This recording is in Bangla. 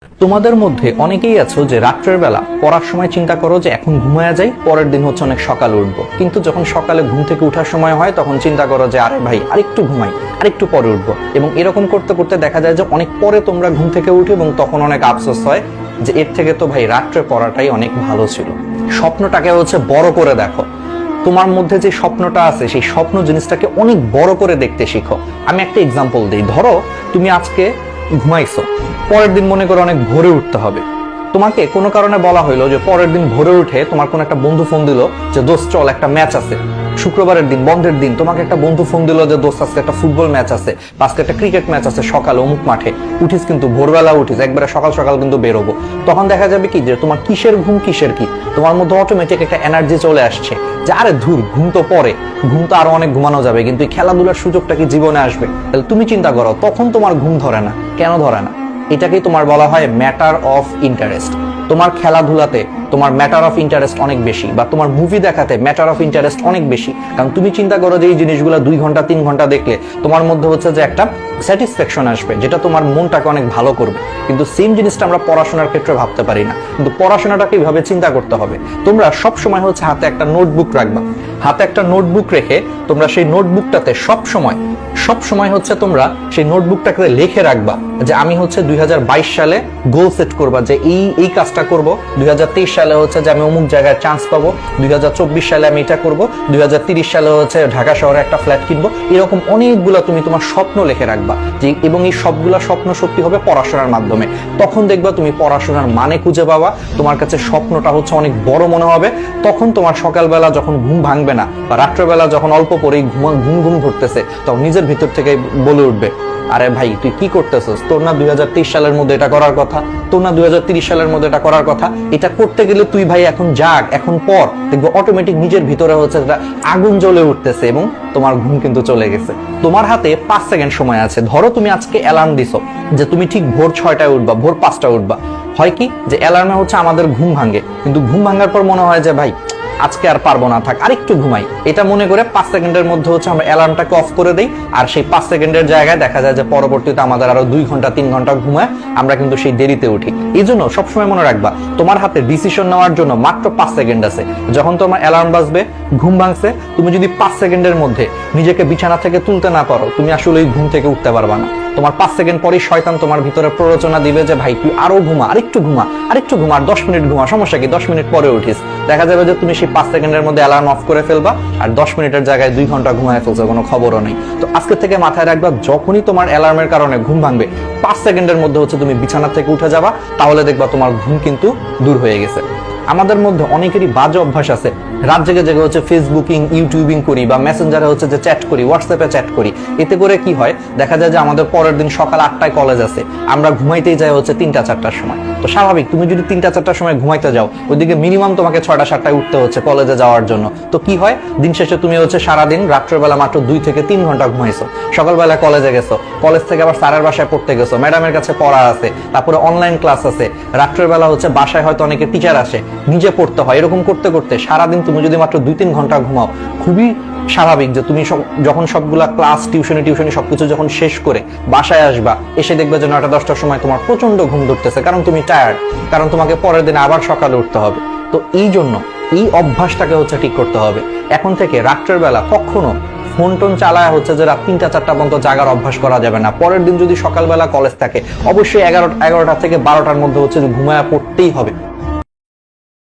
তোমাদের মধ্যে অনেকেই আছো যে রাত্রের বেলা পড়ার সময় চিন্তা করো যে এখন ঘুমায়া যাই, পরের দিন হচ্ছে অনেক সকালে উঠবো, কিন্তু যখন সকালে ঘুম থেকে ওঠার সময় হয় তখন চিন্তা করো যে আরে ভাই আরেকটু ঘুমাই, আরেকটু পরে উঠবো। এবং এরকম করতে করতে দেখা যায় যে অনেক পরে তোমরা ঘুম থেকে উঠে এবং তখন অনেক আফসোস হয় যে এর থেকে তো ভাই রাত্রে পড়াটাই অনেক ভালো ছিল। স্বপ্নটাকে হচ্ছে বড় করে দেখো, তোমার মধ্যে যে স্বপ্নটা আছে সেই স্বপ্ন জিনিসটাকে অনেক বড় করে দেখতে শিখো। আমি একটা এক্সাম্পল দিই, ধরো তুমি আজকে ঘুমাইছো, পরের দিন মনে করো অনেক ভোরে উঠতে হবে, তোমাকে কোনো কারণে বলা হইলো যে পরের দিন ভোরে উঠে তোমার কোন একটা বন্ধু ফোন দিল যে দোস্ত চল একটা ম্যাচ আছে, শুক্রবারের দিন বন্ধের দিন তোমাকে একটা বন্ধু ফোন দিল যে দোস্ত আজকে একটা ফুটবল ম্যাচ আছে, আজকে একটা ক্রিকেট ম্যাচ আছে সকালে অমুক মাঠে, উঠিস কিন্তু ভোরবেলা উঠিস, একবারে সকাল সকাল কিন্তু বেরোবো। তখন দেখা যাবে কি যে তোমার কিসের ঘুম কিসের কি, তোমার মধ্যে অটোমেটিক একটা এনার্জি চলে আসছে যে আরে ধুর ঘুম তো পরে, ঘুম তো আরো অনেক ঘুমানো যাবে, কিন্তু এই খেলাধুলার সুযোগটা কি জীবনে আসবে? তাহলে তুমি চিন্তা করো তখন তোমার ঘুম ধরে না, কেন ধরে না? এটাকেই তোমার বলা হয় ম্যাটার অফ ইন্টারেস্ট। তোমার খেলাধুলাতে তোমার ম্যাটার অফ ইন্টারেস্ট অনেক বেশি, বা তোমার মুভি দেখাতে ম্যাটার অফ ইন্টারেস্ট অনেক বেশি, কারণ তুমি চিন্তা করো যে এই জিনিসগুলো 2 ঘন্টা 3 ঘন্টা দেখলে তোমার মধ্যে হচ্ছে যে একটা স্যাটিসফ্যাকশন আসবে, যেটা তোমার মনটাকে অনেক ভালো করবে। কিন্তু সেম জিনিসটা আমরা পড়াশোনার ক্ষেত্রে ভাবতে পারি না, কিন্তু পড়াশোনাটাকে এইভাবে চিন্তা করতে হবে। তোমরা সব সময় হচ্ছে হাতে একটা নোটবুক রাখবা, হাতে একটা নোটবুক রেখে তোমরা সেই নোটবুকটাতে সব সময় হচ্ছে তোমরা সেই নোটবুকটাকে লিখে রাখবা যে আমি হচ্ছে 2022 সালে গোল সেট করবা যে এই কাজটা করব, 2023 সালে হচ্ছে যে আমি অমুক জায়গায় চান্স পাবো, 2024 সালে আমি এটা করব, 2030 সালে হচ্ছে ঢাকা শহরে একটা ফ্ল্যাট কিনবো। এরকম অনেকগুলো তুমি তোমার স্বপ্ন লিখে রাখবা যে, এবং এই সবগুলা স্বপ্ন সত্যি হবে পড়াশোনার মাধ্যমে। তখন দেখবা তুমি পড়াশোনার মানে খুঁজে পাবা, তোমার কাছে স্বপ্নটা হচ্ছে অনেক বড় মনে হবে। তখন তোমার সকালবেলা যখন ঘুম ভাঙবে না, বা রাত্রেবেলা যখন অল্প পরেই ঘুম ধরতেছে, তখন নিজের ভিতর থেকে বলে উঠবে আরে ভাই তুই কি করতেছস, তোর না 2023 সালের মধ্যে এটা করার কথা, তোর না 2030 সালের মধ্যে এটা করার কথা, এটা করতে গেলে তুই ভাই এখন জাগ, এখন পর, দেখবো অটোমেটিক নিজের ভিতরে হচ্ছে একটা আগুন জ্বলে উঠতেছে এবং তোমার ঘুম কিন্তু চলে গেছে। তোমার হাতে 5 সেকেন্ড সময় আছে। ধরো তুমি আজকে অ্যালার্ম দিছো যে তুমি ঠিক ভোর 6টায় উঠবা, ভোর 5টায় উঠবা। হয় কি যে অ্যালার্মে হচ্ছে আমাদের ঘুম ভাঙে, কিন্তু ঘুম ভাঙার পর মনে হয় যে ভাই আজকে আর পারবো না, থাক আরেকটু ঘুমাই, এটা মনে করে 5 সেকেন্ডের মধ্যে হচ্ছে আমরা অ্যালার্মটাকে অফ করে দেই। আর সেই 5 সেকেন্ডের জায়গায় দেখা যায় যে পরবর্তীতে আমাদের আরো 2 ঘন্টা 3 ঘন্টা ঘুমায় আমরা কিন্তু সেই দেরিতে উঠি। এই জন্য সবসময় মনে রাখবা তোমার হাতে ডিসিশন নেওয়ার জন্য মাত্র 5 সেকেন্ড আছে। যখন তোমার অ্যালার্ম বাজবে, ঘুম ভাঙছে, তুমি যদি 5 সেকেন্ডের মধ্যে নিজেকে বিছানা থেকে তুলতে না পারো, তুমি আসলে এই ঘুম থেকে উঠতে পারবা না। তোমার 5 সেকেন্ড পরেই শয়তান তোমার ভিতরে প্ররোচনা দিবে যে ভাই তুই আরো ঘুমা, আরেকটু ঘুমা, আরেকটু ঘুমা, আর 10 মিনিট ঘুমা, সমস্যা কি 10 মিনিট পরে উঠিস। দেখা যাবে যে তুমি সেই 5 সেকেন্ডের মধ্যে অ্যালার্ম অফ করে ফেলবা, আর 10 মিনিটের জায়গায় 2 ঘন্টা ঘুমায় ফেলছো, কোনো খবরও নেই। তো আজকে থেকে মাথায় রাখবা, যখনই তোমার অ্যালার্মের কারণে ঘুম ভাঙবে 5 সেকেন্ডের মধ্যে হচ্ছে তুমি বিছানা থেকে উঠে যাবা, তাহলে দেখবা তোমার ঘুম কিন্তু দূর হয়ে গেছে। আমাদের মধ্যে অনেকেরই বাজে অভ্যাস আছে, রাত জেগে জেগে হচ্ছে ফেসবুকিং, ইউটিউবিং করি, বা মেসেঞ্জারে হচ্ছে যে চ্যাট করি, হোয়াটসঅ্যাপে চ্যাট করি। এতে করে কি হয়, দেখা যায় যে আমাদের পরের দিন সকাল 8টায় কলেজ আছে, আমরা ঘুমাইতেই যাই হচ্ছে 3টা 4টার সময়। তো স্বাভাবিক তুমি যদি 3টা 4টার সময় ঘুমাইতে যাও, ওইদিকে মিনিমাম তোমাকে 6টা 7টায় উঠতে হচ্ছে কলেজে যাওয়ার জন্য। তো কি হয়, দিন শেষে তুমি হচ্ছে সারাদিন রাত্রেবেলা মাত্র 2 থেকে 3 ঘন্টা ঘুমাইছো, সকালবেলা কলেজে গেছো, কলেজ থেকে আবার স্যারের বাসায় পড়তে গেছো, ম্যাডামের কাছে পড়া আছে, তারপরে অনলাইন ক্লাস আছে, রাত্রেবেলা হচ্ছে বাসায় হয়তো অনেকে টিচার আসে, নিজে পড়তে হয়। এরকম করতে করতে সারাদিন তুমি যদি মাত্র 2-3 ঘন্টা ঘুমাও, খুবই স্বাভাবিক যে তুমি যখন সবগুলা ক্লাস টিউশনি সবকিছু যখন শেষ করে বাসায় আসবা, এসে দেখবে যে 9টা 10টার সময় তোমার প্রচন্ড ঘুম ধরতেছে, কারণ তুমি টায়ার্ড, কারণ তোমাকে পরের দিন আবার সকালে উঠতে হবে। তো এই জন্য এই অভ্যাসটাকে হচ্ছে ঠিক করতে হবে। এখন থেকে রাত্রের বেলা কখনো ফোন টোন চালায় হচ্ছে যে রাত 3টা 4টা পর্যন্ত জাগার অভ্যাস করা যাবে না। পরের দিন যদি সকালবেলা কলেজ থাকে, অবশ্যই 11টা থেকে 12টার মধ্যে হচ্ছে ঘুমায়া পড়তেই হবে।